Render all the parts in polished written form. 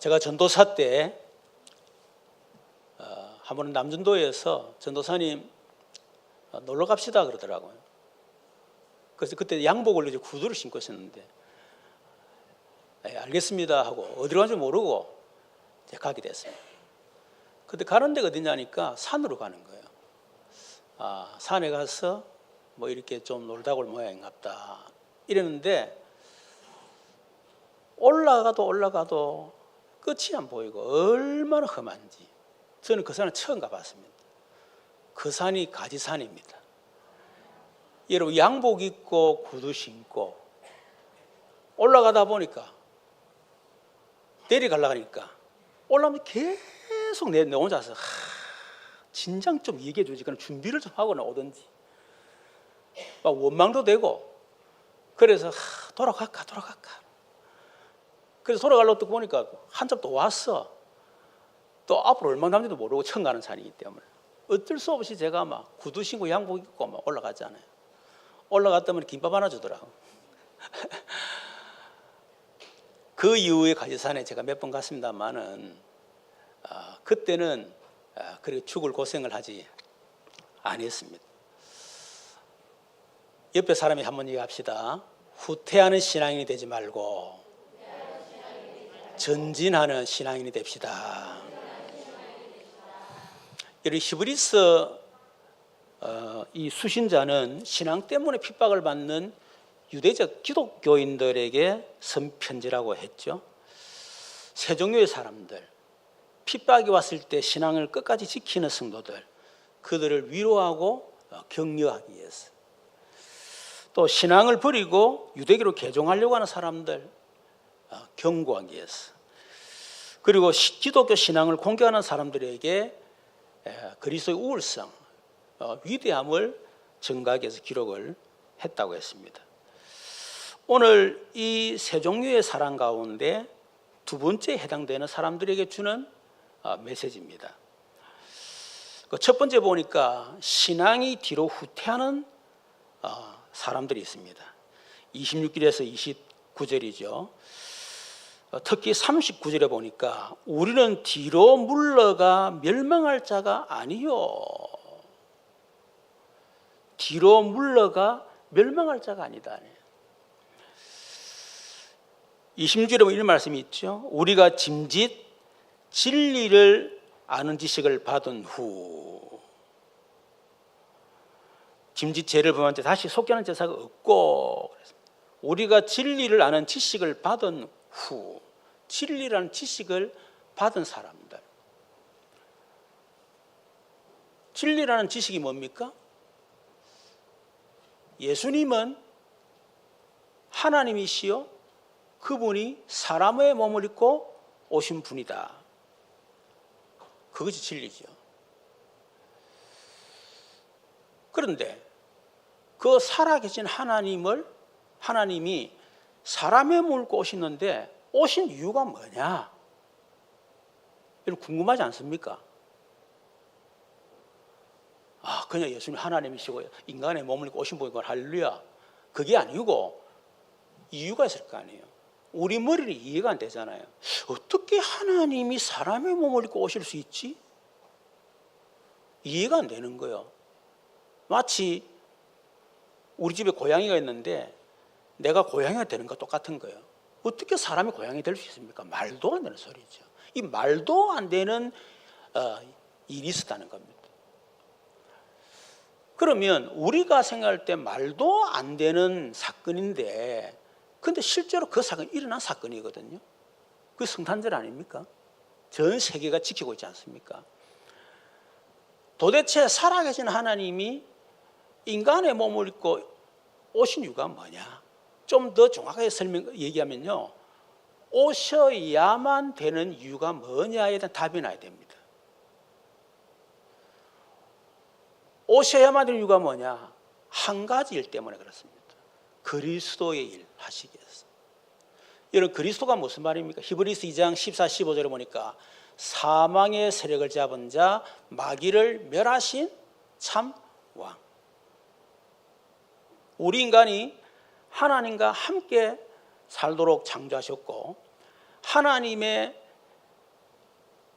제가 전도사 때 한 번은 남전도에서 전도사님 놀러 갑시다 그러더라고요. 그래서 그때 양복을 이제 구두를 신고 있었는데 알겠습니다 하고 어디로 가는지 모르고 이제 가게 됐습니다. 근데 가는 데가 어디냐니까 산으로 가는 거예요. 산에 가서 뭐 이렇게 좀 놀다 올 모양인갑다 이랬는데 올라가도 끝이 안 보이고 얼마나 험한지. 저는 그 산을 처음 가봤습니다. 그 산이 가지산입니다. 여러분 양복 입고 구두 신고 올라가다 보니까 내려가려고 하니까 올라오면 계속 내 혼자서 진작 좀 얘기해 주지. 그럼 준비를 좀 하고 오든지. 막 원망도 되고 그래서 돌아갈까. 그래서 돌아가려고 또 보니까 한참 또 왔어. 또 앞으로 얼마 남지도 모르고 처음 가는 산이기 때문에 어쩔 수 없이 제가 막 구두 신고 양복 입고 막 올라갔잖아요. 올라갔더니 김밥 하나 주더라고. 그 이후에 가지산에 제가 몇 번 갔습니다만은 그때는 그렇게 죽을 고생을 하지 아니했습니다. 옆에 사람이 한번 얘기합시다. 후퇴하는 신앙인이 되지 말고 전진하는 신앙인이 됩시다. 여러분 히브리서 이 수신자는 신앙 때문에 핍박을 받는 유대적 기독교인들에게 쓴 편지라고 했죠. 세 종류의 사람들, 핍박이 왔을 때 신앙을 끝까지 지키는 성도들, 그들을 위로하고 격려하기 위해서, 또 신앙을 버리고 유대교로 개종하려고 하는 사람들 경고하기 위해서, 그리고 기독교 신앙을 공격하는 사람들에게 그리스도의 우월성, 위대함을 증가하기 위해서 기록을 했다고 했습니다. 오늘 이 세 종류의 사람 가운데 두 번째에 해당되는 사람들에게 주는 메시지입니다. 첫 번째 보니까 신앙이 뒤로 후퇴하는 사람들이 있습니다. 26절에서 29절이죠. 특히 39절에 보니까 우리는 뒤로 물러가 멸망할 자가 아니요. 뒤로 물러가 멸망할 자가 아니다. 26절에 보면 이런 말씀이 있죠. 우리가 짐짓 진리를 아는 지식을 받은 후, 짐짓 죄를 범한테 다시 속죄하는 제사가 없고, 우리가 진리를 아는 지식을 받은 후, 진리라는 지식을 받은 사람들. 진리라는 지식이 뭡니까? 예수님은 하나님이시요 그분이 사람의 몸을 입고 오신 분이다. 그것이 진리죠. 그런데 그 살아계신 하나님이 사람의 몸을 입고 오시는데 오신 이유가 뭐냐? 여러분 궁금하지 않습니까? 그냥 예수님 하나님이시고 인간의 몸을 입고 오신 분이고 할렐루야. 그게 아니고 이유가 있을 거 아니에요. 우리 머리는 이해가 안 되잖아요. 어떻게 하나님이 사람의 몸을 입고 오실 수 있지? 이해가 안 되는 거예요. 마치 우리 집에 고양이가 있는데 내가 고양이가 되는 것 똑같은 거예요. 어떻게 사람이 고양이 될 수 있습니까? 말도 안 되는 소리죠. 이 말도 안 되는 일이 있었다는 겁니다. 그러면 우리가 생각할 때 말도 안 되는 사건인데 근데 실제로 그 사건이 일어난 사건이거든요. 그게 성탄절 아닙니까? 전 세계가 지키고 있지 않습니까? 도대체 살아계신 하나님이 인간의 몸을 입고 오신 이유가 뭐냐? 좀 더 정확하게 얘기하면요, 오셔야만 되는 이유가 뭐냐에 대한 답이 나야 됩니다. 오셔야만 되는 이유가 뭐냐? 한 가지 일 때문에 그렇습니다. 그리스도의 일 하시기 위해서. 여러분 그리스도가 무슨 말입니까? 히브리서 2장 14, 15절에 보니까 사망의 세력을 잡은 자 마귀를 멸하신 참 왕. 우리 인간이 하나님과 함께 살도록 창조하셨고 하나님의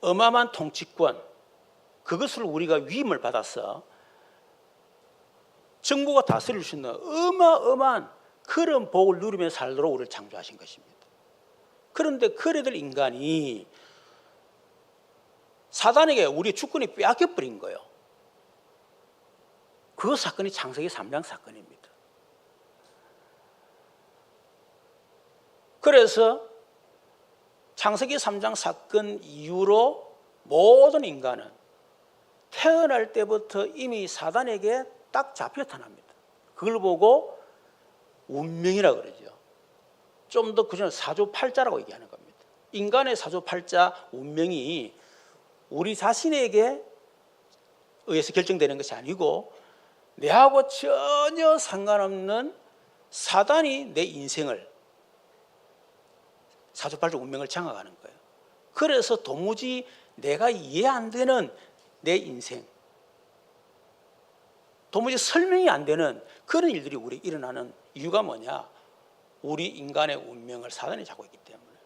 어마어마한 통치권, 그것을 우리가 위임을 받아서 정부가 다스릴 수 있는 어마어마한 그런 복을 누리며 살도록 우리를 창조하신 것입니다. 그런데 그래들 인간이 사단에게 우리의 주권이 빼앗겨버린 거예요. 그 사건이 창세기 3장 사건입니다. 그래서 창세기 3장 사건 이후로 모든 인간은 태어날 때부터 이미 사단에게 딱 잡혀 태어납니다. 그걸 보고 운명이라고 그러죠. 좀 더 그전에 사주팔자라고 얘기하는 겁니다. 인간의 사주팔자 운명이 우리 자신에게 의해서 결정되는 것이 아니고 내하고 전혀 상관없는 사단이 내 인생을, 사주팔자 운명을 장악하는 거예요. 그래서 도무지 내가 이해 안 되는 내 인생, 도무지 설명이 안 되는 그런 일들이 우리 일어나는 이유가 뭐냐? 우리 인간의 운명을 사단이 잡고 있기 때문에.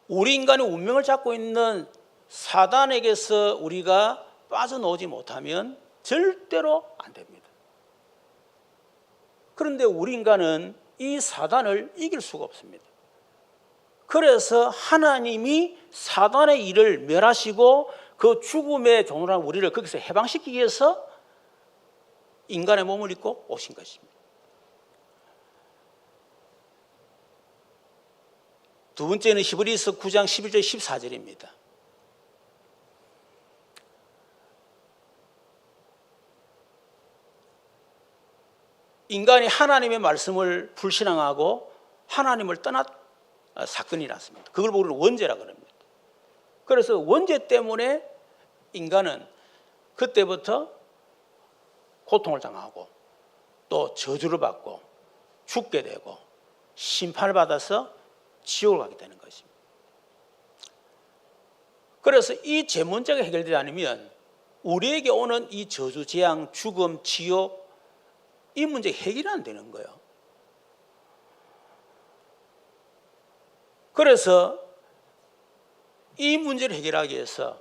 우리 인간의 운명을 잡고 있는 사단에게서 우리가 빠져나오지 못하면 절대로 안 됩니다. 그런데 우리 인간은 이 사단을 이길 수가 없습니다. 그래서 하나님이 사단의 일을 멸하시고 그 죽음의 종로라는 우리를 거기서 해방시키기 위해서 인간의 몸을 입고 오신 것입니다. 두 번째는 히브리서 9장 11절 14절입니다. 인간이 하나님의 말씀을 불신앙하고 하나님을 떠난 사건이 났습니다. 그걸 우리는 원죄라고 합니다. 그래서 원죄 때문에 인간은 그때부터 고통을 당하고 또 저주를 받고 죽게 되고 심판을 받아서 지옥을 가게 되는 것입니다. 그래서 이 죄 문제가 해결되지 않으면 우리에게 오는 이 저주, 재앙, 죽음, 지옥, 이 문제 해결이 안 되는 거예요. 그래서 이 문제를 해결하기 위해서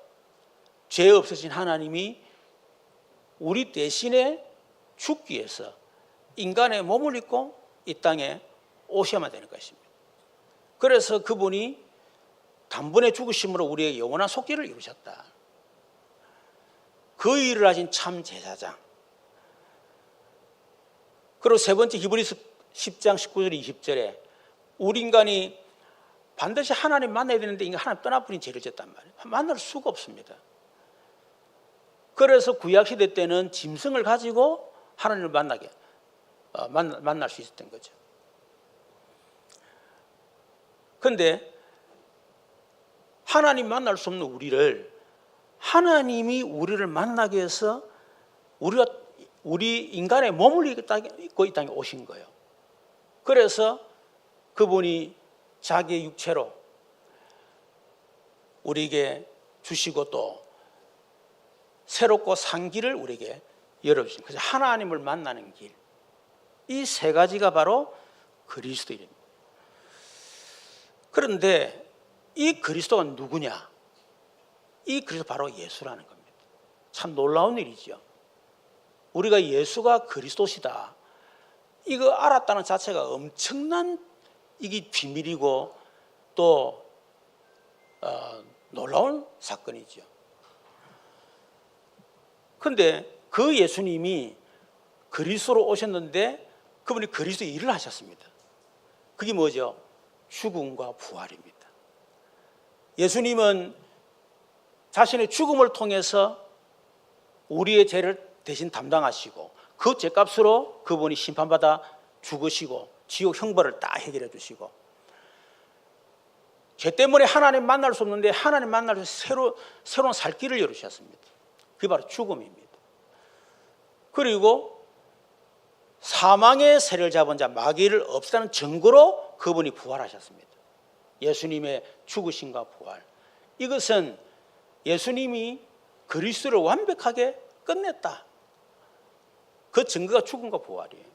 죄 없으신 하나님이 우리 대신에 죽기 위해서 인간의 몸을 입고 이 땅에 오셔야만 되는 것입니다. 그래서 그분이 단번에 죽으심으로 우리의 영원한 속죄를 이루셨다. 그 일을 하신 참 제사장. 그리고 세 번째 히브리서 10장 19절 20절에 우리 인간이 반드시 하나님 만나야 되는데 인간 하나님 떠나버린 죄를 졌단 말이에요. 만날 수가 없습니다. 그래서 구약시대 때는 짐승을 가지고 하나님을 만날 수 있었던 거죠. 그런데 하나님 만날 수 없는 우리를 하나님이 우리를 만나기 위해서 우리 인간의 몸을 입고 이 땅에 오신 거예요. 그래서 그분이 자기의 육체로 우리에게 주시고 또 새롭고 산 길을 우리에게 열어주신, 그래서 하나님을 만나는 길, 이 세 가지가 바로 그리스도입니다. 그런데 이 그리스도가 누구냐? 이 그리스도 바로 예수라는 겁니다. 참 놀라운 일이죠. 우리가 예수가 그리스도시다, 이거 알았다는 자체가 엄청난 이게 비밀이고 또 놀라운 사건이죠. 그런데 그 예수님이 그리스도로 오셨는데 그분이 그리스도의 일을 하셨습니다. 그게 뭐죠? 죽음과 부활입니다. 예수님은 자신의 죽음을 통해서 우리의 죄를 대신 담당하시고 그 죄값으로 그분이 심판받아 죽으시고 지옥 형벌을 다 해결해 주시고, 죄 때문에 하나님 만날 수 없는데 하나님 만날 수 새로운 살 길을 열으셨습니다. 그게 바로 죽음입니다. 그리고 사망의 세를 잡은 자 마귀를 없애는 증거로 그분이 부활하셨습니다. 예수님의 죽으심과 부활, 이것은 예수님이 그리스도를 완벽하게 끝냈다, 그 증거가 죽음과 부활이에요.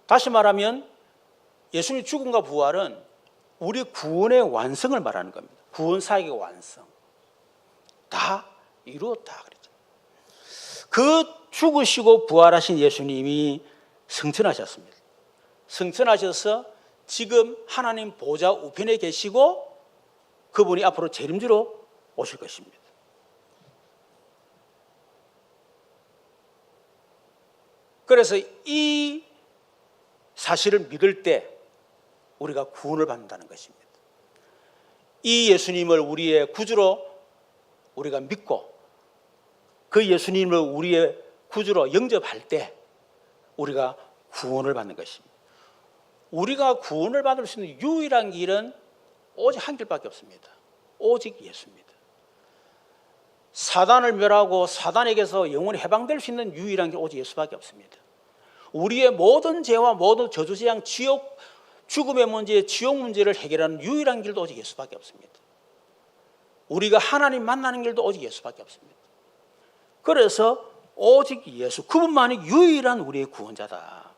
다시 말하면 예수님의 죽음과 부활은 우리 구원의 완성을 말하는 겁니다. 구원 사역의 완성. 다 이루었다 그랬죠. 그 죽으시고 부활하신 예수님이 승천하셨습니다. 승천하셔서 지금 하나님 보좌 우편에 계시고 그분이 앞으로 재림주로 오실 것입니다. 그래서 이 사실을 믿을 때 우리가 구원을 받는다는 것입니다. 이 예수님을 우리의 구주로 우리가 믿고 그 예수님을 우리의 구주로 영접할 때 우리가 구원을 받는 것입니다. 우리가 구원을 받을 수 있는 유일한 길은 오직 한 길밖에 없습니다. 오직 예수입니다. 사단을 멸하고 사단에게서 영원히 해방될 수 있는 유일한 게 오직 예수밖에 없습니다. 우리의 모든 죄와 모든 저주재앙, 지옥, 죽음의 문제, 지옥 문제를 해결하는 유일한 길도 오직 예수밖에 없습니다. 우리가 하나님 만나는 길도 오직 예수밖에 없습니다. 그래서 오직 예수, 그분만이 유일한 우리의 구원자다.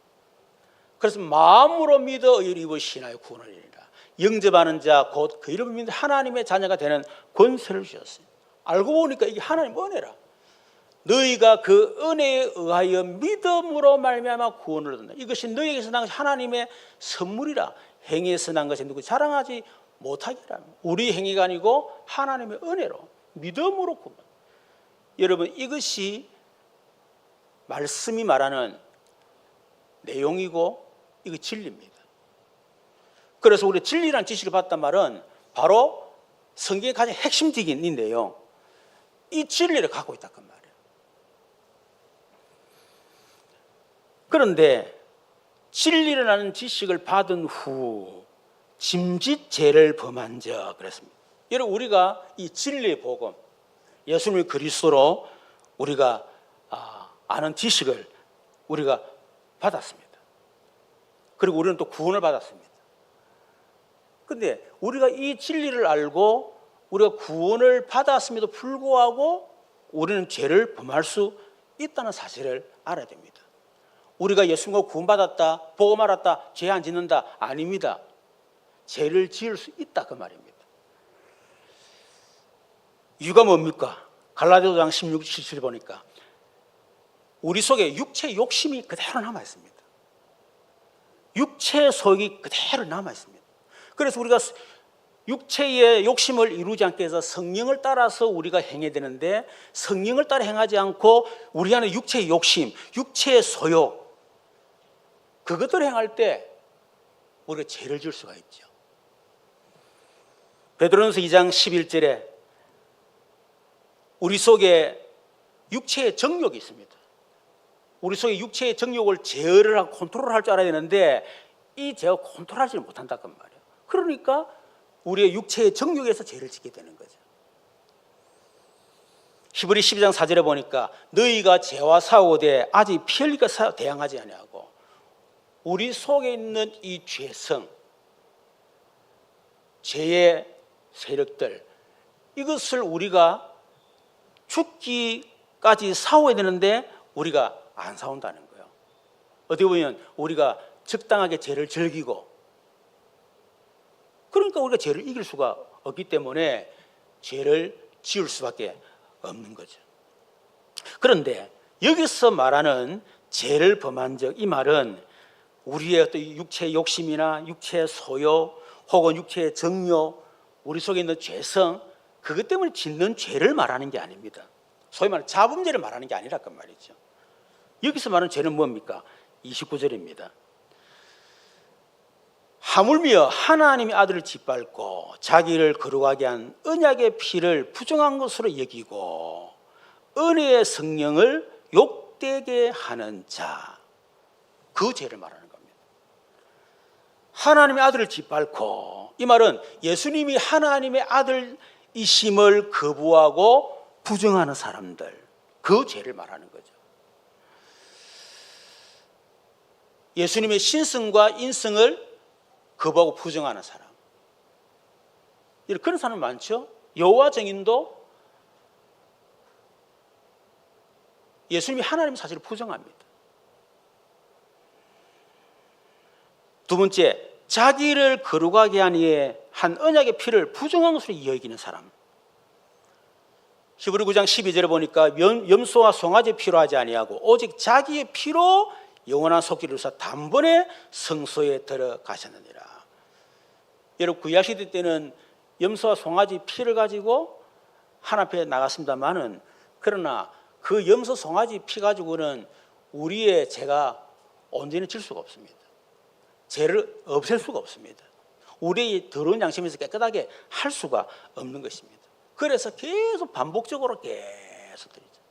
그래서 마음으로 믿어 의를 입으시나요 구원을 이루리라. 영접하는 자 곧 그 이름을 믿는 하나님의 자녀가 되는 권세를 주셨어요. 알고 보니까 이게 하나님 은혜라. 너희가 그 은혜에 의하여 믿음으로 말미암아 구원을 얻는다. 이것이 너희에게서 난 하나님의 선물이라. 행위에서 난 것이 누구 자랑하지 못하기라. 우리 행위가 아니고 하나님의 은혜로 믿음으로 구원. 여러분 이것이 말씀이 말하는 내용이고 이거 진리입니다. 그래서 우리 진리라는 지식을 받단 말은 바로 성경의 가장 핵심적인 이 내용, 이 진리를 갖고 있다 그 말이에요. 그런데 진리라는 지식을 받은 후 짐짓 죄를 범한 자 그랬습니다. 여러분 우리가 이 진리의 복음, 예수님의 그리스도로 우리가 아는 지식을 우리가 받았습니다. 그리고 우리는 또 구원을 받았습니다. 그런데 우리가 이 진리를 알고 우리가 구원을 받았음에도 불구하고 우리는 죄를 범할 수 있다는 사실을 알아야 됩니다. 우리가 예수님과 구원받았다, 복음 알았다, 죄 안 짓는다, 아닙니다. 죄를 지을 수 있다 그 말입니다. 이유가 뭡니까? 갈라디아서 16, 17절 보니까 우리 속에 육체의 욕심이 그대로 남아 있습니다. 육체의 소욕이 그대로 남아 있습니다. 그래서 우리가 육체의 욕심을 이루지 않게 해서 성령을 따라서 우리가 행해야 되는데 성령을 따라 행하지 않고 우리 안에 육체의 욕심, 육체의 소욕 그것들을 행할 때 우리가 죄를 지을 수가 있죠. 베드로전서 2장 11절에 우리 속에 육체의 정욕이 있습니다. 우리 속에 육체의 정욕을 제어를 하고 컨트롤할 줄 알아야 되는데 이 제어 컨트롤하지 못한다 그 말이에요. 그러니까 우리의 육체의 정욕에서 죄를 짓게 되는 거죠. 히브리 12장 4절에 보니까 너희가 죄와 싸우되 아직 피 흘리게 대항하지 아니하고 우리 속에 있는 이 죄성, 죄의 세력들 이것을 우리가 죽기까지 싸워야 되는데 우리가 안 싸운다는 거예요. 어떻게 보면 우리가 적당하게 죄를 즐기고 그러니까 우리가 죄를 이길 수가 없기 때문에 죄를 지을 수밖에 없는 거죠. 그런데 여기서 말하는 죄를 범한 적 이 말은 우리의 어떤 육체의 욕심이나 육체의 소욕 혹은 육체의 정욕 우리 속에 있는 죄성 그것 때문에 짓는 죄를 말하는 게 아닙니다. 소위 말하는 자범죄를 말하는 게 아니라고 말이죠. 여기서 말하는 죄는 뭡니까? 29절입니다. 하물며 하나님의 아들을 짓밟고 자기를 거룩하게 한 언약의 피를 부정한 것으로 여기고 은혜의 성령을 욕되게 하는 자, 그 죄를 말하는 겁니다. 하나님의 아들을 짓밟고 이 말은 예수님이 하나님의 아들이심을 거부하고 부정하는 사람들, 그 죄를 말하는 거죠. 예수님의 신성과 인성을 거부하고 부정하는 사람. 그런 사람 많죠. 여호와 증인도 예수님이 하나님 사실을 부정합니다. 두 번째, 자기를 거룩하게 하니 위해 한 언약의 피를 부정한 것으로 여기는 사람. 히브리 9장 12절에 보니까 염소와 송아지 피로 하지 아니하고 오직 자기의 피로 영원한 속죄를 이루사 단번에 성소에 들어가셨느니라. 여러분 구약 시대 때는 염소와 송아지 피를 가지고 하나님 앞에 나갔습니다만은, 그러나 그 염소 송아지 피 가지고는 우리의 죄가 온전히 질 수가 없습니다. 죄를 없앨 수가 없습니다. 우리의 더러운 양심에서 깨끗하게 할 수가 없는 것입니다. 그래서 계속 반복적으로 계속 드리죠.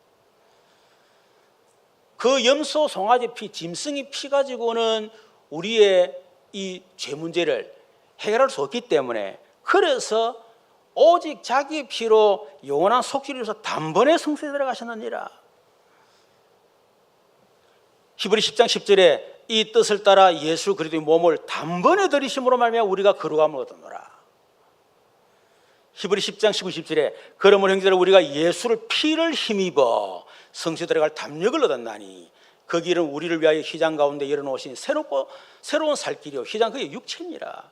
그 염소 송아지 피, 짐승의 피 가지고는 우리의 이 죄 문제를 해결할 수 없기 때문에, 그래서 오직 자기의 피로 영원한 속죄를 위해서 단번에 성소에 들어가셨느니라. 히브리 10장 10절에 이 뜻을 따라 예수 그리스도의 몸을 단번에 들이심으로 말미암아 우리가 거룩함을 얻었노라. 히브리 10장 19, 20절에 그러므로 형제들아 우리가 예수를 피를 힘입어 성소에 들어갈 담력을 얻었나니 그 길은 우리를 위하여 휘장 가운데 열어놓으신 새로운 살 길이요 휘장 그의 육체니라.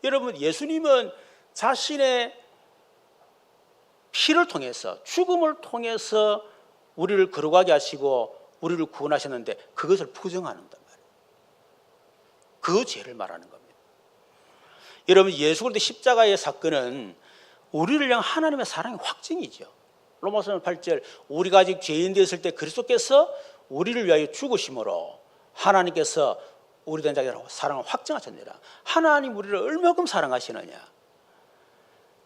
여러분 예수님은 자신의 피를 통해서, 죽음을 통해서 우리를 거룩하게 하시고 우리를 구원하셨는데 그것을 부정하는단 말이에요. 그 죄를 말하는 겁니다. 여러분 예수 그리스도 십자가의 사건은 우리를 향한 하나님의 사랑의 확증이죠. 로마서 8절 우리가 아직 죄인 되었을 때 그리스도께서 우리를 위하여 죽으심으로 하나님께서 우리 된 자기라고 사랑을 확증하셨느니라. 하나님 우리를 얼마큼 사랑하시느냐.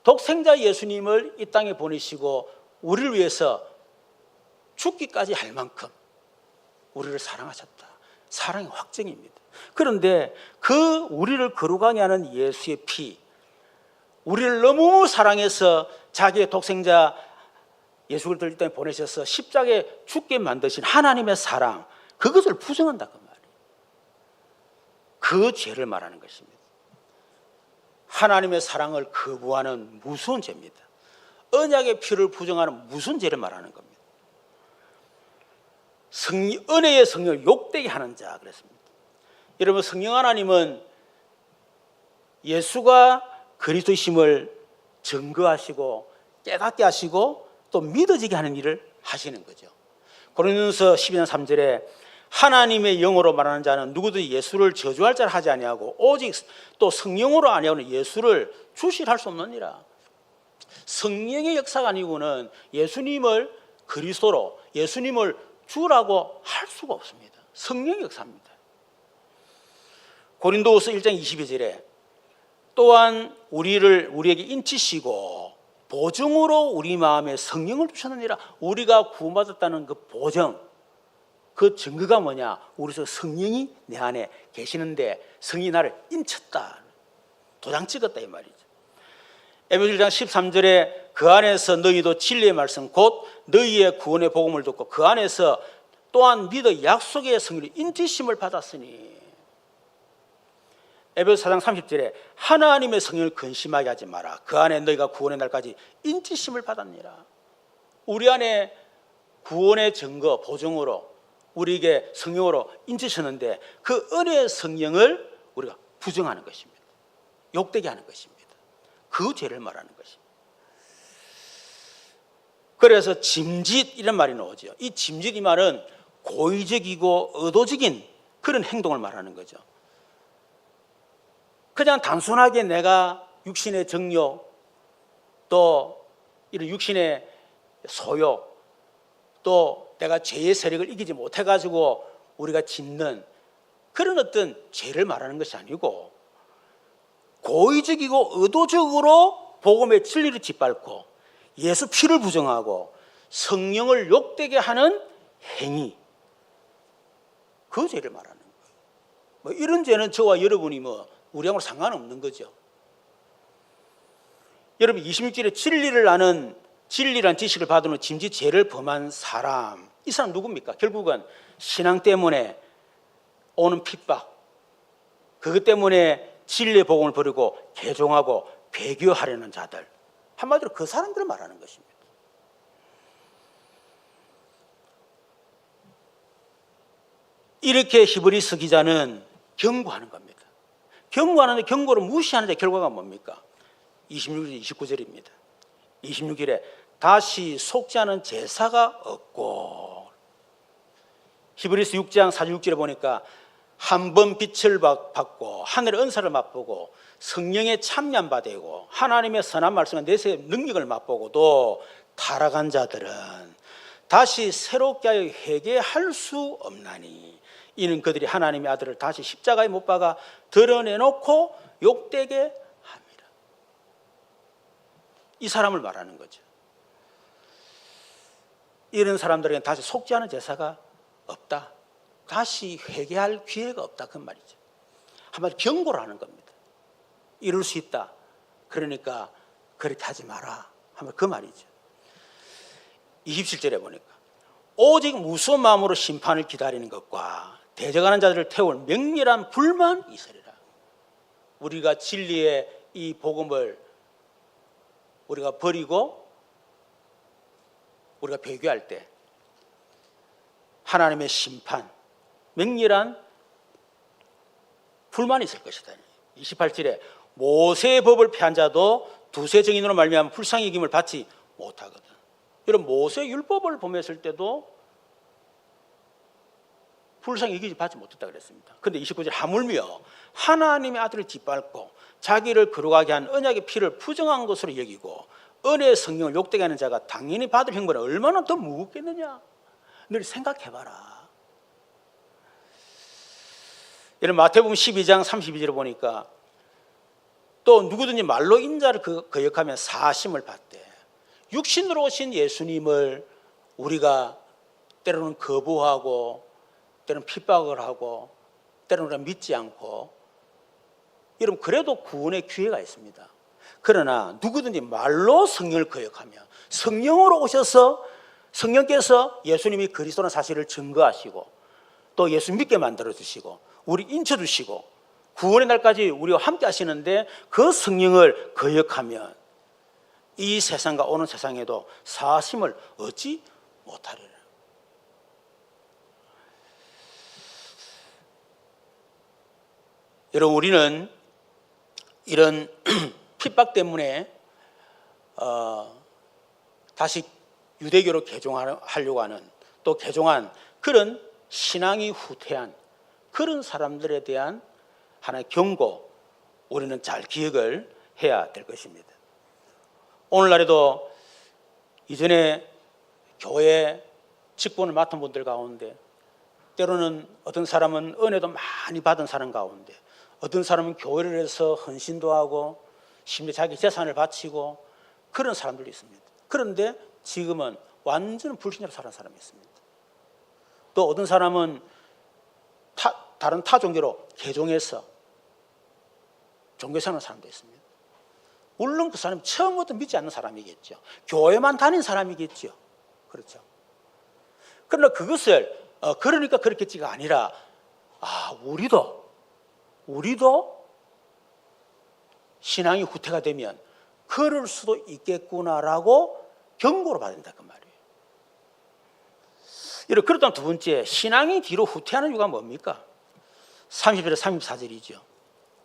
독생자 예수님을 이 땅에 보내시고 우리를 위해서 죽기까지 할 만큼 우리를 사랑하셨다. 사랑의 확증입니다. 그런데 그 우리를 거룩하게 하는 예수의 피, 우리를 너무 사랑해서 자기의 독생자 예수 그리스도를 이 땅에 보내셔서 십자가에 죽게 만드신 하나님의 사랑, 그것을 부정한다 그 말이에요. 그 죄를 말하는 것입니다. 하나님의 사랑을 거부하는 무서운 죄입니다. 언약의 피를 부정하는 무슨 죄를 말하는 겁니다. 은혜의 성령을 욕되게 하는 자 그랬습니다. 여러분 성령 하나님은 예수가 그리스도이심을 증거하시고 깨닫게 하시고 또 믿어지게 하는 일을 하시는 거죠. 고린도전서 12장 3절에 하나님의 영으로 말하는 자는 누구든지 예수를 저주할 자를 하지 아니하고 오직 또 성령으로 아니하고는 예수를 주시할 수 없느니라. 성령의 역사가 아니고는 예수님을 그리스도로, 예수님을 주라고 할 수가 없습니다. 성령의 역사입니다. 고린도후서 1장 22절에 또한 우리에게 인치시고 보증으로 우리 마음에 성령을 주셨느니라. 우리가 구원받았다는 그 보증, 그 증거가 뭐냐? 우리 성령이 내 안에 계시는데 성령이 나를 인쳤다, 도장 찍었다 이 말이죠. 에베소 1장 13절에 그 안에서 너희도 진리의 말씀 곧 너희의 구원의 복음을 듣고 그 안에서 또한 믿어 약속의 성령의 인치심을 받았으니. 에베소 4장 30절에 하나님의 성령을 근심하게 하지 마라. 그 안에 너희가 구원의 날까지 인치심을 받았니라. 우리 안에 구원의 증거, 보증으로 우리에게 성령으로 인치셨는데 그 은혜의 성령을 우리가 부정하는 것입니다. 욕되게 하는 것입니다. 그 죄를 말하는 것입니다. 그래서 짐짓 이런 말이 나오죠. 이 짐짓 이 말은 고의적이고 의도적인 그런 행동을 말하는 거죠. 그냥 단순하게 내가 육신의 정욕, 또 이런 육신의 소욕, 또 내가 죄의 세력을 이기지 못해가지고 우리가 짓는 그런 어떤 죄를 말하는 것이 아니고 고의적이고 의도적으로 복음의 진리를 짓밟고 예수 피를 부정하고 성령을 욕되게 하는 행위, 그 죄를 말하는 거예요. 뭐 이런 죄는 저와 여러분이 우리하고는 상관없는 거죠. 여러분 26절에 진리를 아는 진리란 지식을 받으면 짐짓 죄를 범한 사람, 이 사람 누굽니까? 결국은 신앙 때문에 오는 핍박, 그것 때문에 진리의 복음을 버리고 개종하고 배교하려는 자들, 한마디로 그 사람들을 말하는 것입니다. 이렇게 히브리서 기자는 경고하는 겁니다. 경고하는데 경고를 무시하는데 결과가 뭡니까? 26절, 29절입니다. 26일에 다시 속지 않은 제사가 없고, 히브리서 6장 46절에 보니까 한 번 빛을 받고 하늘의 은사를 맛보고 성령의 참여함 받고 하나님의 선한 말씀과 내세의 능력을 맛보고도 타락한 자들은 다시 새롭게 하여 회개할 수 없나니 이는 그들이 하나님의 아들을 다시 십자가에 못 박아 드러내놓고 욕되게 합니다. 이 사람을 말하는 거죠. 이런 사람들에게는 다시 속지 않은 제사가 없다. 다시 회개할 기회가 없다. 그 말이죠. 한마디로 경고를 하는 겁니다. 이럴 수 있다. 그러니까 그렇게 하지 마라. 하면 그 말이죠. 27절에 보니까 오직 무서운 마음으로 심판을 기다리는 것과 대적하는 자들을 태울 맹렬한 불만 있으리라. 우리가 진리의 이 복음을 우리가 버리고 우리가 배교할 때 하나님의 심판, 맹렬한 불만이 있을 것이다. 28절에 모세의 법을 폐한 자도 두세 증인으로 말미암아 불쌍히 여김을 받지 못하거든. 여러분, 모세의 율법을 보냈을 때도 불쌍히 여기지 받지 못했다 그랬습니다. 그런데 29절 하물며 하나님의 아들을 짓밟고 자기를 거룩하게 한 언약의 피를 부정한 것으로 여기고 은혜의 성령을 욕되게 하는 자가 당연히 받을 형벌은 얼마나 더 무겁겠느냐. 늘 생각해봐라. 여러분, 마태복음 12장 32절을 보니까 또 누구든지 말로 인자를 거역하면 사심을 받되 육신으로 오신 예수님을 우리가 때로는 거부하고 때로는 핍박을 하고 때로는 믿지 않고, 여러분 그래도 구원의 기회가 있습니다. 그러나 누구든지 말로 성령을 거역하며 성령으로 오셔서 성령께서 예수님이 그리스도라는 사실을 증거하시고 또 예수 믿게 만들어주시고 우리 인쳐주시고 구원의 날까지 우리와 함께 하시는데 그 성령을 거역하면 이 세상과 오는 세상에도 사심을 얻지 못하리라. 여러분, 우리는 이런 핍박 때문에 다시 유대교로 개종하려고 하는, 또 개종한 그런 신앙이 후퇴한 그런 사람들에 대한 하나의 경고, 우리는 잘 기억을 해야 될 것입니다. 오늘날에도 이전에 교회 직분을 맡은 분들 가운데 때로는 어떤 사람은 은혜도 많이 받은 사람 가운데 어떤 사람은 교회를 해서 헌신도 하고 심지어 자기 재산을 바치고 그런 사람들도 있습니다. 그런데 지금은 완전 불신자로 사는 사람이 있습니다. 또 어떤 사람은 다른 타 종교로 개종해서 종교 생활하는 사람도 있습니다. 물론 그 사람이 처음부터 믿지 않는 사람이겠죠. 교회만 다닌 사람이겠죠. 그렇죠. 그러나 그것을 그러니까 그렇겠지가 아니라 우리도 신앙이 후퇴가 되면 그럴 수도 있겠구나라고 경고를 받아야 된다 그 말이에요. 그렇다면 두 번째, 신앙이 뒤로 후퇴하는 이유가 뭡니까? 30절에 34절이죠.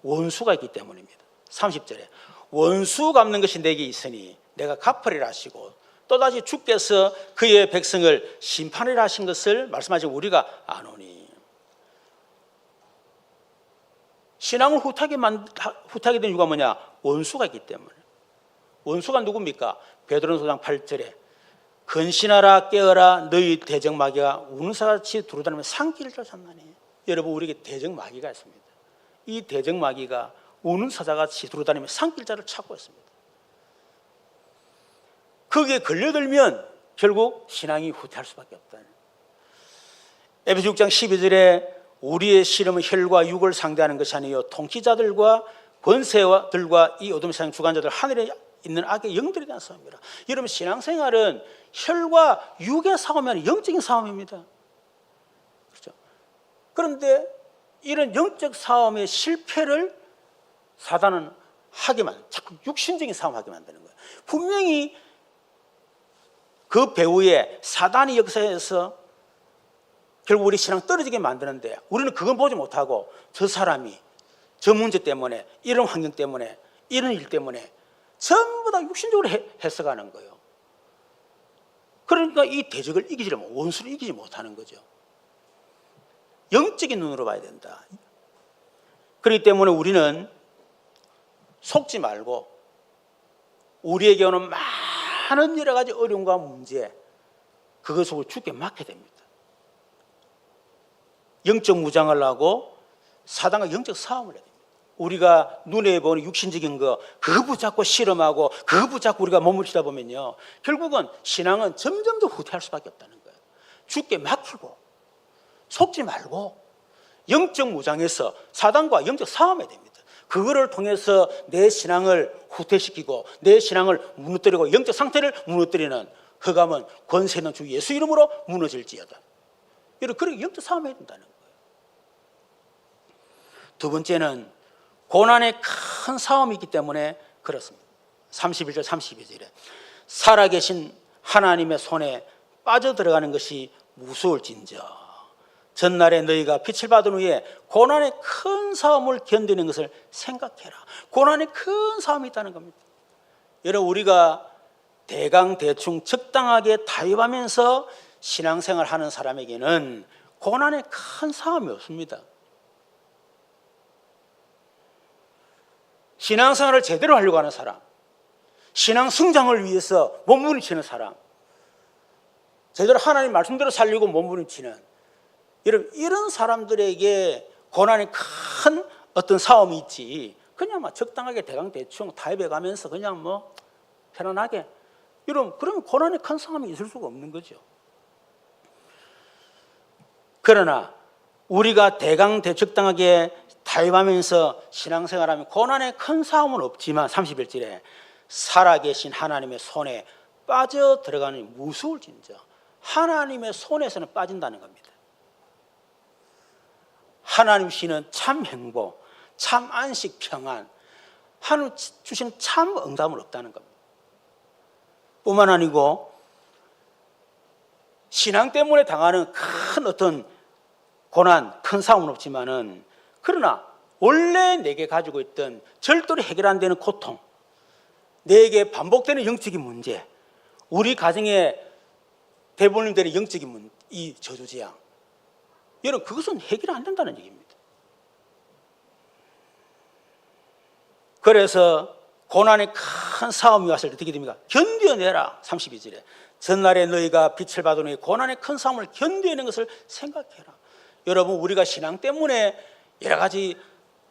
원수가 있기 때문입니다. 30절에 원수 갚는 것이 내게 있으니 내가 갚으리라 하시고 또다시 주께서 그의 백성을 심판이라 하신 것을 말씀하시고 우리가 아노니. 신앙을 후퇴하게 된 이유가 뭐냐? 원수가 있기 때문에. 원수가 누굽니까? 베드로전서 8절에 근신하라 깨어라 너희 대적마귀가 우는 사같이 두루다니며 산길을 쫓았나니. 여러분, 우리에게 대적마귀가 있습니다. 이 대적마귀가 우는 사자같이 두루다니며 산길자를 찾고 있습니다. 거기에 걸려들면 결국 신앙이 후퇴할 수밖에 없다. 에베소 6장 12절에 우리의 씨름은 혈과 육을 상대하는 것이 아니요 통치자들과 권세들과 이 어둠 세상 주관자들 하늘에 있는 악의 영들에 대한 싸움이라. 여러분, 신앙생활은 혈과 육의 싸움이 아니라 영적인 싸움입니다. 그렇죠? 그런데 이런 영적 싸움의 실패를 사단은 자꾸 육신적인 싸움을 하게 만드는 거예요. 분명히 그 배후에 사단이 역사해서 결국 우리 신앙 떨어지게 만드는데 우리는 그건 보지 못하고 저 사람이 저 문제 때문에, 이런 환경 때문에, 이런 일 때문에 전부 다 육신적으로 해석하는 거예요. 그러니까 이 대적을 이기지 못, 원수를 이기지 못하는 거죠. 영적인 눈으로 봐야 된다. 그렇기 때문에 우리는 속지 말고 우리에게 오는 많은 여러 가지 어려움과 문제, 그것을 주께 맡겨야 됩니다. 영적 무장을 하고 사단과 영적 싸움을 해야 됩니다. 우리가 눈에 보는 육신적인 거, 그거 붙잡고 실험하고 그거 붙잡고 우리가 머무르다 보면요, 결국은 신앙은 점점 더 후퇴할 수밖에 없다는 거예요. 주께 맡기고 속지 말고 영적 무장에서 사단과 영적 싸움해야 됩니다. 그거를 통해서 내 신앙을 후퇴시키고 내 신앙을 무너뜨리고 영적 상태를 무너뜨리는 흑암은 권세 있는 주 예수 이름으로 무너질지어다. 여러분, 그렇게 영적 싸움해야 된다는 거예요. 두 번째는 고난의 큰 싸움이 있기 때문에 그렇습니다. 31절 32절에 살아계신 하나님의 손에 빠져들어가는 것이 무서울진저 전날에 너희가 빛을 받은 후에 고난의 큰 싸움을 견디는 것을 생각해라. 고난의 큰 싸움이 있다는 겁니다. 여러분, 우리가 대강대충 적당하게 타협하면서 신앙생활 하는 사람에게는 고난의 큰 싸움이 없습니다. 신앙생활을 제대로 하려고 하는 사람, 신앙 성장을 위해서 몸부림치는 사람, 제대로 하나님 말씀대로 살려고 몸부림치는, 여러분, 이런 사람들에게 고난이 큰 어떤 싸움이 있지, 그냥 막 적당하게 대강대충 타협해 가면서 그냥 뭐 편안하게, 여러분, 그러면 고난이 큰 싸움이 있을 수가 없는 거죠. 그러나 우리가 적당하게 타협하면서 신앙생활하면 고난의 큰 싸움은 없지만 31절에 살아계신 하나님의 손에 빠져 들어가는 무서울진저, 하나님의 손에서는 빠진다는 겁니다. 하나님 주시는 참 행복, 참 안식, 평안, 하나님 주시는 참 응답은 없다는 겁니다. 뿐만 아니고 신앙 때문에 당하는 큰 어떤 고난, 큰 싸움은 없지만은, 그러나 원래 내게 가지고 있던 절대로 해결 안 되는 고통, 내게 반복되는 영적인 문제, 우리 가정에 대부분 되는 영적인 문제, 이 저주재앙, 여러분, 그것은 해결 안 된다는 얘기입니다. 그래서 고난의 큰 싸움이 왔을 때 어떻게 됩니까? 견뎌내라. 32절에 전날에 너희가 빛을 받은 후에 고난의 큰 싸움을 견뎌내는 것을 생각해라. 여러분, 우리가 신앙 때문에 여러 가지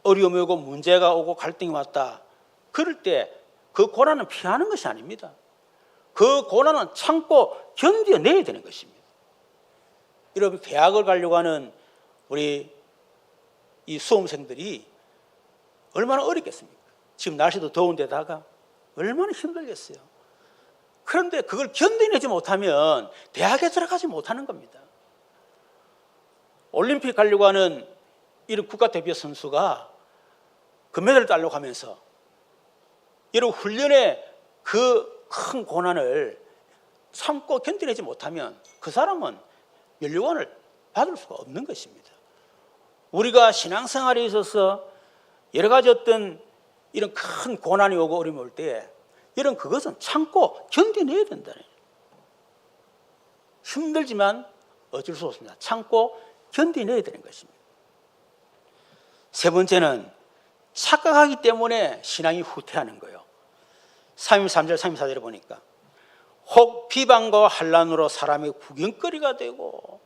어려움이 오고 문제가 오고 갈등이 왔다, 그럴 때 그 고난은 피하는 것이 아닙니다. 그 고난은 참고 견뎌내야 되는 것입니다. 여러분, 대학을 가려고 하는 우리 이 수험생들이 얼마나 어렵겠습니까? 지금 날씨도 더운데다가 얼마나 힘들겠어요. 그런데 그걸 견뎌내지 못하면 대학에 들어가지 못하는 겁니다. 올림픽 가려고 하는 이런 국가대표 선수가 금메달을 따려고 하면서 이런 훈련의 그 큰 고난을 참고 견뎌내지 못하면 그 사람은 면류관을 받을 수가 없는 것입니다. 우리가 신앙생활에 있어서 여러 가지 어떤 이런 큰 고난이 오고 어려움이 올 때, 이런 그것은 참고 견뎌내야 된다는, 힘들지만 어쩔 수 없습니다. 참고 견뎌내야 되는 것입니다. 세 번째는 착각하기 때문에 신앙이 후퇴하는 거예요. 33절 34절에 보니까 혹 비방과 환난으로 사람의 구경거리가 되고,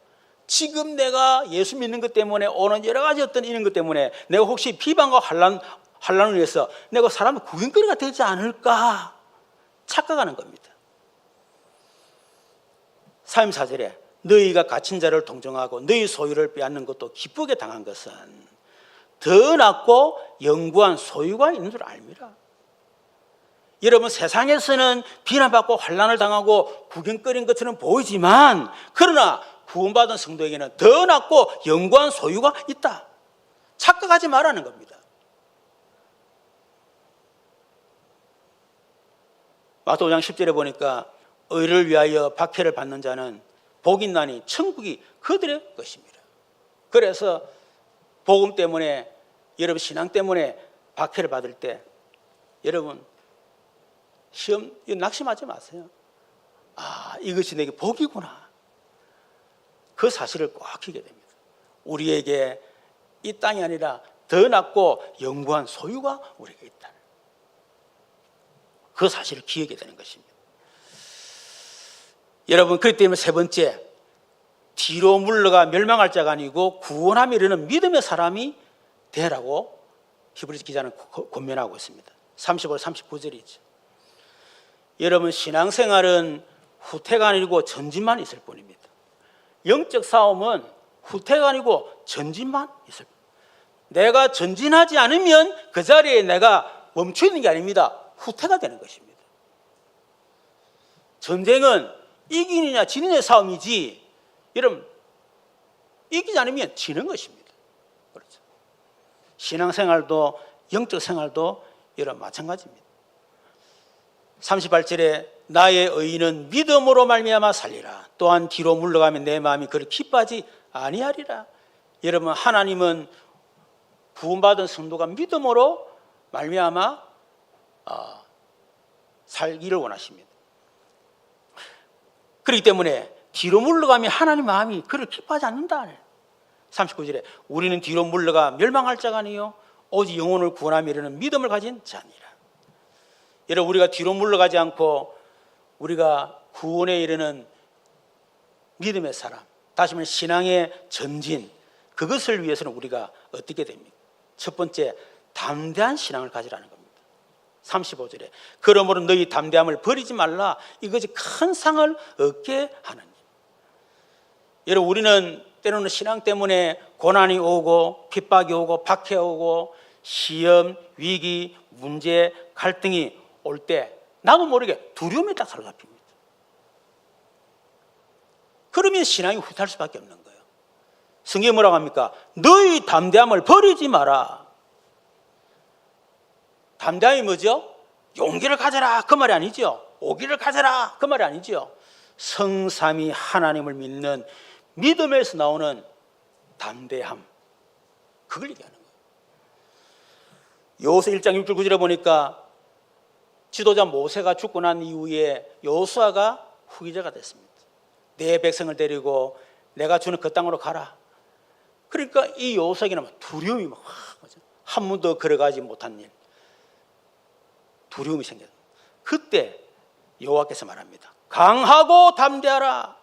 지금 내가 예수 믿는 것 때문에 오는 여러 가지 어떤 이런 것 때문에 내가 혹시 비방과 환난을 위해서 내가 사람의 구경거리가 되지 않을까 착각하는 겁니다. 34절에 너희가 갇힌 자를 동정하고 너희 소유를 빼앗는 것도 기쁘게 당한 것은 더 낫고 영구한 소유가 있는 줄 알미라. 여러분, 세상에서는 비난받고 환난을 당하고 구경거리인 것처럼 보이지만, 그러나 구원받은 성도에게는 더 낫고 영구한 소유가 있다. 착각하지 말라는 겁니다. 마태복음 5장 10절에 보니까 의를 위하여 박해를 받는 자는 복이 있나니 천국이 그들의 것입니다. 그래서 복음 때문에 여러분 신앙 때문에 박해를 받을 때 여러분 시험 낙심하지 마세요. 아, 이것이 내게 복이구나. 그 사실을 꼭 익히게 됩니다. 우리에게 이 땅이 아니라 더 낫고 영구한 소유가 우리에게 있다. 그 사실을 기억하게 되는 것입니다. 여러분, 그렇기 때문에 세 번째, 뒤로 물러가 멸망할 자가 아니고 구원함에 이르는 믿음의 사람이 되라고 히브리서 기자는 권면하고 있습니다. 35, 39절이죠. 여러분, 신앙생활은 후퇴가 아니고 전진만 있을 뿐입니다. 영적 싸움은 후퇴가 아니고 전진만 있을 뿐입니다. 내가 전진하지 않으면 그 자리에 내가 멈춰 있는 게 아닙니다. 후퇴가 되는 것입니다. 전쟁은 이기느냐 지느냐의 싸움이지, 여러분, 이기지 않으면 지는 것입니다. 그렇죠. 신앙생활도 영적 생활도 여러분 마찬가지입니다. 38절에 나의 의인은 믿음으로 말미암아 살리라. 또한 뒤로 물러가면 내 마음이 그리 기뻐하지 아니하리라. 여러분, 하나님은 구원받은 성도가 믿음으로 말미암아 살기를 원하십니다. 그렇기 때문에 뒤로 물러가면 하나님 마음이 그를 기뻐하지 않는다. 39절에 우리는 뒤로 물러가 멸망할 자가 아니요 오직 영혼을 구원하며 이르는 믿음을 가진 자니라. 여러분, 우리가 뒤로 물러가지 않고 우리가 구원에 이르는 믿음의 사람, 다시 말해 신앙의 전진, 그것을 위해서는 우리가 어떻게 됩니까? 첫 번째, 담대한 신앙을 가지라는 겁니다. 35절에 그러므로 너희 담대함을 버리지 말라. 이것이 큰 상을 얻게 하느니. 여러분, 우리는 때로는 신앙 때문에 고난이 오고 핍박이 오고 박해 오고 시험, 위기, 문제, 갈등이 올 때 나도 모르게 두려움이 딱 사로잡힙니다. 그러면 신앙이 후퇴할 수밖에 없는 거예요. 성경이 뭐라고 합니까? 너희 담대함을 버리지 마라. 담대함이 뭐죠? 용기를 가져라, 그 말이 아니죠. 오기를 가져라, 그 말이 아니죠. 성삼위 하나님을 믿는 믿음에서 나오는 담대함, 그걸 얘기하는 거예요. 여호수아 1장 6절 9절에 보니까 지도자 모세가 죽고 난 이후에 여호수아가 후계자가 됐습니다. 내 백성을 데리고 내가 주는 그 땅으로 가라. 그러니까 이 여호수아에게는 두려움이 막 한 번도 걸어가지 못한 일, 두려움이 생겼어요. 그때 여호와께서 말합니다. 강하고 담대하라.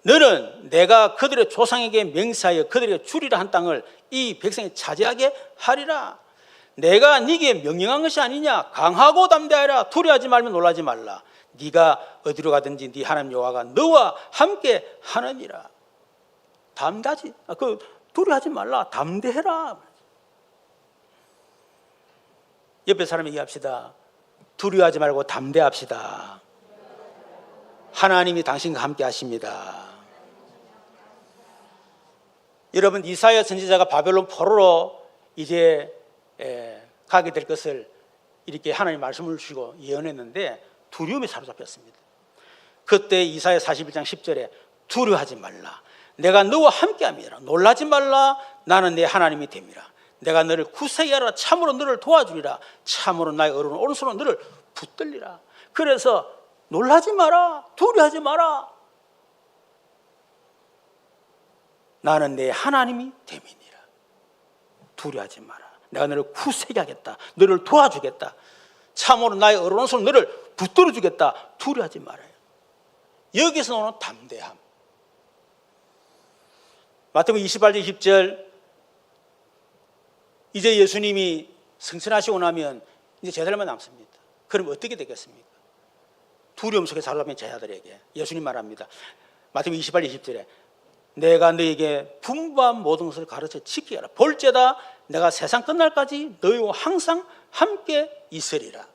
너는 내가 그들의 조상에게 맹세하여 그들에게 주리라 한 땅을 이 백성이 차지하게 하리라. 내가 네게 명령한 것이 아니냐. 강하고 담대하라. 두려워하지 말며 놀라지 말라. 네가 어디로 가든지 네 하나님 여호와가 너와 함께 하느니라. 담대하지, 두려워하지 말라. 담대해라. 옆에 사람 얘기합시다. 두려워하지 말고 담대합시다. 하나님이 당신과 함께 하십니다. 여러분, 이사야 선지자가 바벨론 포로로 이제 가게 될 것을 이렇게 하나님 말씀을 주시고 예언했는데 두려움이 사로잡혔습니다. 그때 이사야 41장 10절에 두려워하지 말라. 내가 너와 함께함이라. 놀라지 말라. 나는 내 하나님이 됨이라. 내가 너를 구세게 하라. 참으로 너를 도와주리라. 참으로 나의 어려운 오른손으로 너를 붙들리라. 그래서 놀라지 마라. 두려워하지 마라. 나는 내 하나님이 됨이니라. 두려워하지 마라. 내가 너를 구세게 하겠다. 너를 도와주겠다. 참으로 나의 어려운 손으로 너를 붙들어 주겠다. 두려워하지 말아요. 여기서 오는 담대함. 마태복음 28장 20절, 이제 예수님이 승천하시고 나면 이제 제자들만 남습니다. 그럼 어떻게 되겠습니까? 두려움 속에 살아가는 제자들에게 예수님 말합니다. 마태복음 28장 20절에 내가 너에게 분부한 모든 것을 가르쳐 지키게 하라. 볼지어다 내가 세상 끝날까지 너희와 항상 함께 있으리라.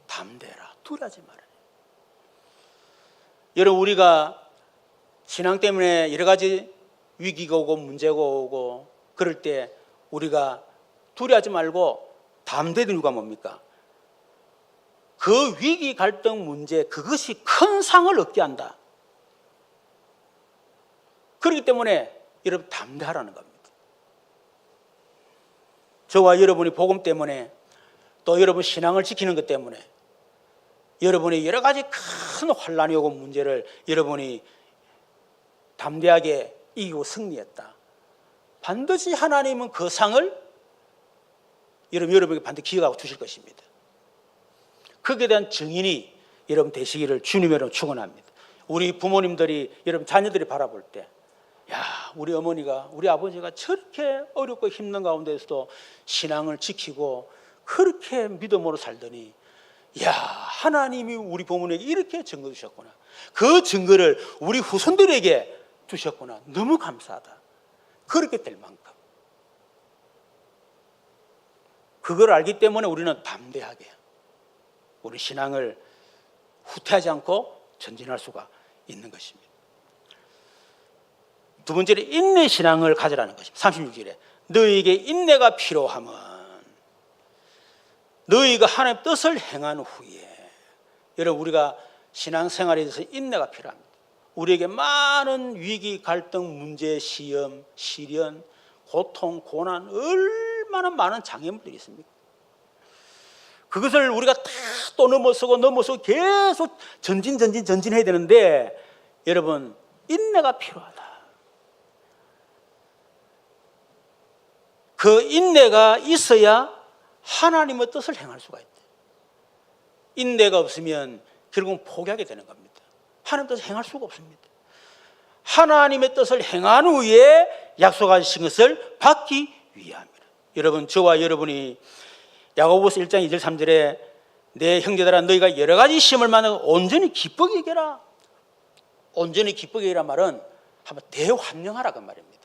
담대라. 두려워하지 말아라. 여러분, 우리가 신앙 때문에 여러 가지 위기가 오고 문제가 오고 그럴 때 우리가 두려워하지 말고 담대된 이유가 뭡니까? 그 위기, 갈등, 문제, 그것이 큰 상을 얻게 한다. 그렇기 때문에 여러분 담대하라는 겁니다. 저와 여러분이 복음 때문에 또 여러분 신앙을 지키는 것 때문에 여러분의 여러 가지 큰 환란이 오고 문제를 여러분이 담대하게 이기고 승리했다. 반드시 하나님은 그 상을 여러분에게 반드시 기억하고 주실 것입니다. 거기에 대한 증인이 여러분 되시기를 주님으로 축원합니다. 우리 부모님들이 여러분 자녀들이 바라볼 때, 야, 우리 어머니가 우리 아버지가 저렇게 어렵고 힘든 가운데서도 신앙을 지키고 그렇게 믿음으로 살더니, 야, 하나님이 우리 부모님에게 이렇게 증거 주셨구나. 그 증거를 우리 후손들에게 주셨구나. 너무 감사하다. 그렇게 될 만큼 그걸 알기 때문에 우리는 담대하게 우리 신앙을 후퇴하지 않고 전진할 수가 있는 것입니다. 두 번째로 인내 신앙을 가지라는 것입니다. 36절에 너희에게 인내가 필요하면 너희가 하나님의 뜻을 행한 후에, 여러분 우리가 신앙생활에 대해서 인내가 필요합니다. 우리에게 많은 위기, 갈등, 문제, 시험, 시련, 고통, 고난, 얼마나 많은 장애물들이 있습니까? 그것을 우리가 다 또 넘어서고 계속 전진해야 되는데, 여러분 인내가 필요하다. 그 인내가 있어야 하나님의 뜻을 행할 수가 있다. 인내가 없으면 결국은 포기하게 되는 겁니다. 하나님의 뜻을 행할 수가 없습니다. 하나님의 뜻을 행한 후에 약속하신 것을 받기 위함이라. 여러분 저와 여러분이 야고보서 1장 2절 3절에 내 형제들아 너희가 여러 가지 시험을 만나고 온전히 기쁘게 여겨라. 온전히 기쁘게 여기란 말은 한번 대환영하라 그 말입니다.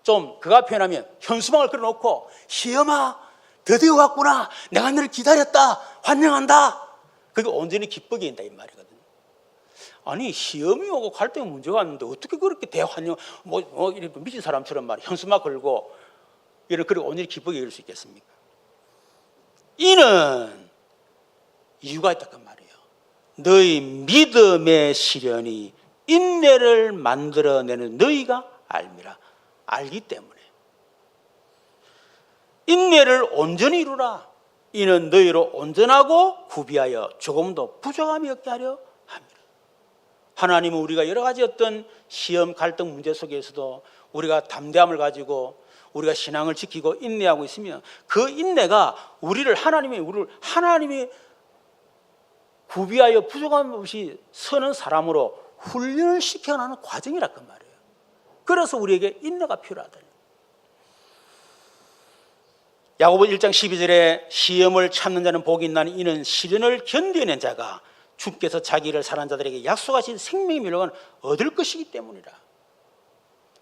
좀 그가 표현하면 현수막을 걸어놓고 시험아 드디어 왔구나, 내가 너를 기다렸다, 환영한다. 그게 온전히 기쁘게 인다 이 말이거든요. 아니 시험이 오고 갈등이 문제가 왔는데 어떻게 그렇게 대환영 이렇게 미친 사람처럼 말이야 현수막 걸고 이렇게 온전히 기쁘게 여길 수 있겠습니까? 이는 이유가 있다 그 말이에요. 너희 믿음의 시련이 인내를 만들어내는 너희가 알미라. 알기 때문에 인내를 온전히 이루라. 이는 너희로 온전하고 구비하여 조금도 부족함이 없게 하려 함이라. 하나님은 우리가 여러 가지 어떤 시험, 갈등, 문제 속에서도 우리가 담대함을 가지고 우리가 신앙을 지키고 인내하고 있으면 그 인내가 하나님이 구비하여 부족함 없이 서는 사람으로 훈련을 시켜가는 과정이란 그 말이에요. 그래서 우리에게 인내가 필요하다. 야고보 1장 12절에 시험을 참는 자는 복이 있나니 이는 시련을 견뎌낸 자가 주께서 자기를 사랑하는 자들에게 약속하신 생명의 면류관을 얻을 것이기 때문이라.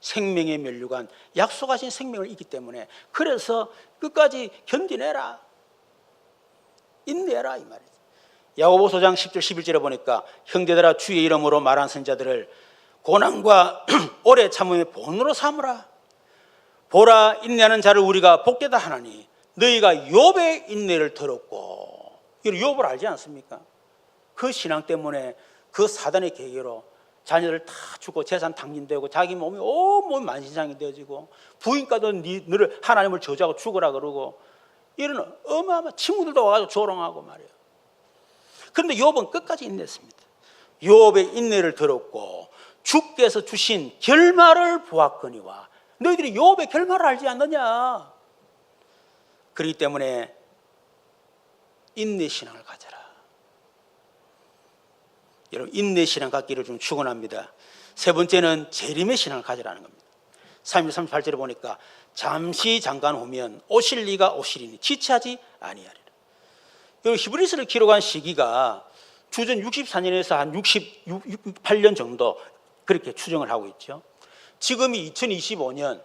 생명의 면류관, 약속하신 생명을 있기 때문에 그래서 끝까지 견디내라, 인내해라 이 말이죠. 야고보서 5장 10절 11절에 보니까 형제들아 주의 이름으로 말한 선자들을 고난과 오래 참음의 본으로 삼으라. 보라 인내하는 자를 우리가 복되다 하나니 너희가 욥의 인내를 들었고, 욥을 알지 않습니까? 그 신앙 때문에 그 사단의 계계로 자녀들 다 죽고 재산 탕진되고 자기 몸이 온몸이 만신창이 되어지고 부인과도 너를 하나님을 저주하고 죽으라 그러고 이런 어마어마한 친구들도 와가지고 조롱하고 말이에요. 그런데 욥은 끝까지 인내했습니다. 욥의 인내를 들었고 주께서 주신 결말을 보았거니와 너희들이 욥의 결말을 알지 않느냐. 그렇기 때문에 인내신앙을 가져라. 여러분 인내신앙 갖기를 좀 축원합니다. 세 번째는 재림의 신앙을 가져라는 겁니다. 3절 38절에 보니까 잠시 잠깐 후면 오실 리가 오시리니 지체하지 아니하리라. 히브리서를 기록한 시기가 주전 64년에서 한 68년 정도 그렇게 추정을 하고 있죠. 지금이 2025년,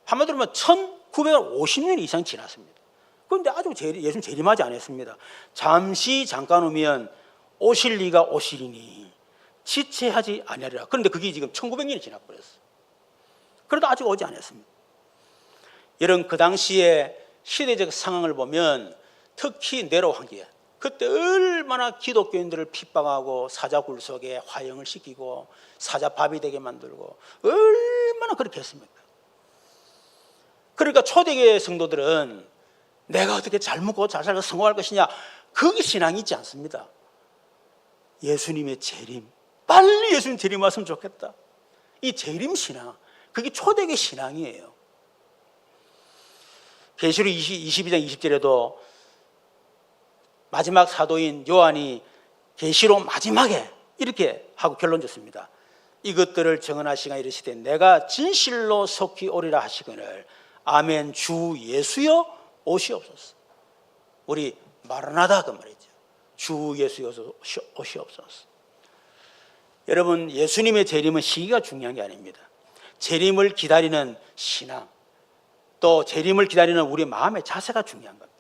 한마디로 하면 1950년 이상 지났습니다. 그런데 아주 예수님 재림하지 않았습니다. 잠시 잠깐 오면 오실 리가 오시리니 지체하지 아니하리라. 그런데 그게 지금 1900년이 지나버렸어요. 그래도 아직 오지 않았습니다. 여러분 그 당시에 시대적 상황을 보면 특히 네로 황제, 그때 얼마나 기독교인들을 핍박하고 사자굴 속에 화형을 시키고 사자밥이 되게 만들고 얼마나 그렇게 했습니까? 그러니까 초대교회 성도들은 내가 어떻게 잘 먹고 잘 살고 성공할 것이냐, 그게 신앙이 있지 않습니다. 예수님의 재림, 빨리 예수님 재림 왔으면 좋겠다. 이 재림 신앙, 그게 초대교회 신앙이에요. 계시록 22장 20절에도 마지막 사도인 요한이 계시록 마지막에 이렇게 하고 결론 짓습니다. 이것들을 정언하시가 이르시되 내가 진실로 속히 오리라 하시거늘 아멘. 주 예수여 오시옵소서. 우리 마라나다 그 말이죠. 주 예수여 오시옵소서. 여러분, 예수님의 재림은 시기가 중요한 게 아닙니다. 재림을 기다리는 신앙, 또 재림을 기다리는 우리 마음의 자세가 중요한 겁니다.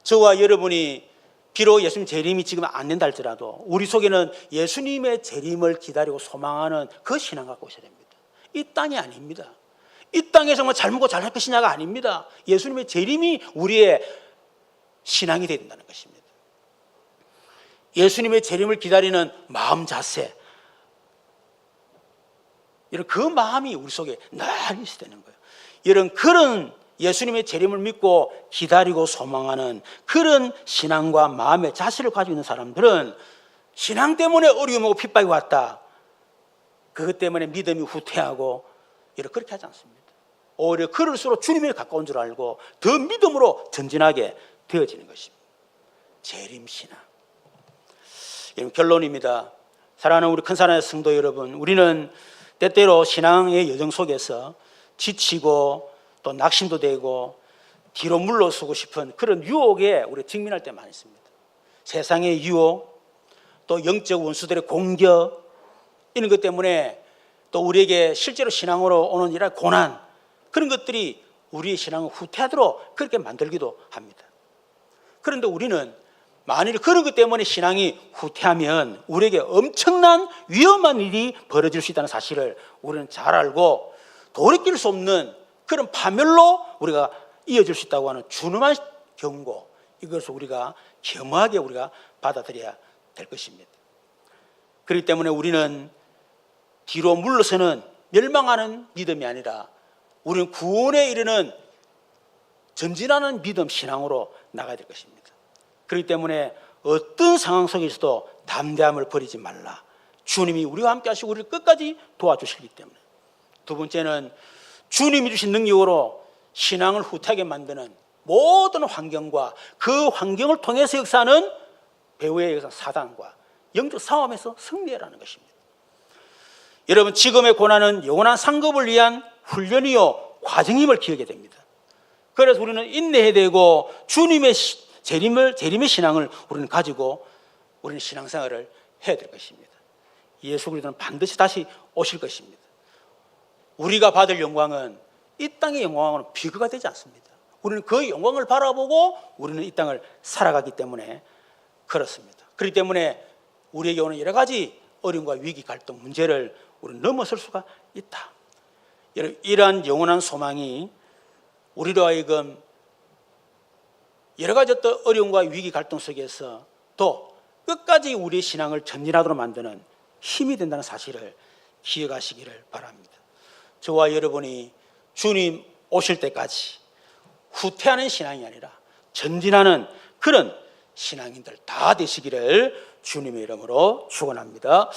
저와 여러분이 비록 예수님 재림이 지금 안 된다 할지라도 우리 속에는 예수님의 재림을 기다리고 소망하는 그 신앙 갖고 있어야 됩니다. 이 땅이 아닙니다. 이 땅에서 뭐 잘 먹고 잘 할 것이냐가 아닙니다. 예수님의 재림이 우리의 신앙이 되어야 된다는 것입니다. 예수님의 재림을 기다리는 마음 자세, 이런 그 마음이 우리 속에 늘 있어야 되는 거예요. 이런 그런 예수님의 재림을 믿고 기다리고 소망하는 그런 신앙과 마음의 자세를 가지고 있는 사람들은 신앙 때문에 어려움하고 핍박이 왔다, 그것 때문에 믿음이 후퇴하고 이렇게 그렇게 하지 않습니다. 오히려 그럴수록 주님에 가까운 줄 알고 더 믿음으로 전진하게 되어지는 것입니다. 재림신앙. 여러분, 결론입니다. 사랑하는 우리 큰사랑의 성도 여러분, 우리는 때때로 신앙의 여정 속에서 지치고 또 낙심도 되고 뒤로 물러서고 싶은 그런 유혹에 우리 직면할 때 많이 있습니다. 세상의 유혹, 또 영적 원수들의 공격, 이런 것 때문에 또 우리에게 실제로 신앙으로 오는 이런 고난, 그런 것들이 우리의 신앙을 후퇴하도록 그렇게 만들기도 합니다. 그런데 우리는 만일 그런 것 때문에 신앙이 후퇴하면 우리에게 엄청난 위험한 일이 벌어질 수 있다는 사실을 우리는 잘 알고 돌이킬 수 없는 그런 파멸로 우리가 이어질 수 있다고 하는 준엄한 경고, 이것을 우리가 겸허하게 우리가 받아들여야 될 것입니다. 그렇기 때문에 우리는 뒤로 물러서는 멸망하는 믿음이 아니라 우리는 구원에 이르는 전진하는 믿음, 신앙으로 나가야 될 것입니다. 그렇기 때문에 어떤 상황 속에서도 담대함을 버리지 말라. 주님이 우리와 함께 하시고 우리를 끝까지 도와주시기 때문에. 두 번째는 주님이 주신 능력으로 신앙을 후퇴하게 만드는 모든 환경과 그 환경을 통해서 역사하는 배후의 역사, 사단과 영적 싸움에서 승리하라는 것입니다. 여러분, 지금의 고난은 영원한 상급을 위한 훈련이요 과정임을 기억해야 됩니다. 그래서 우리는 인내해야 되고 주님의 재림의 신앙을 우리는 가지고 우리는 신앙생활을 해야 될 것입니다. 예수 그리스도는 반드시 다시 오실 것입니다. 우리가 받을 영광은 이 땅의 영광은 비교가 되지 않습니다. 우리는 그 영광을 바라보고 우리는 이 땅을 살아가기 때문에 그렇습니다. 그렇기 때문에 우리에게 오는 여러 가지 어려움과 위기, 갈등, 문제를 우리는 넘어설 수가 있다. 이러한 영원한 소망이 우리로 하여금 여러 가지 어떤 어려움과 위기, 갈등 속에서 또 끝까지 우리의 신앙을 전진하도록 만드는 힘이 된다는 사실을 기억하시기를 바랍니다. 저와 여러분이 주님 오실 때까지 후퇴하는 신앙이 아니라 전진하는 그런 신앙인들 다 되시기를 주님의 이름으로 축원합니다.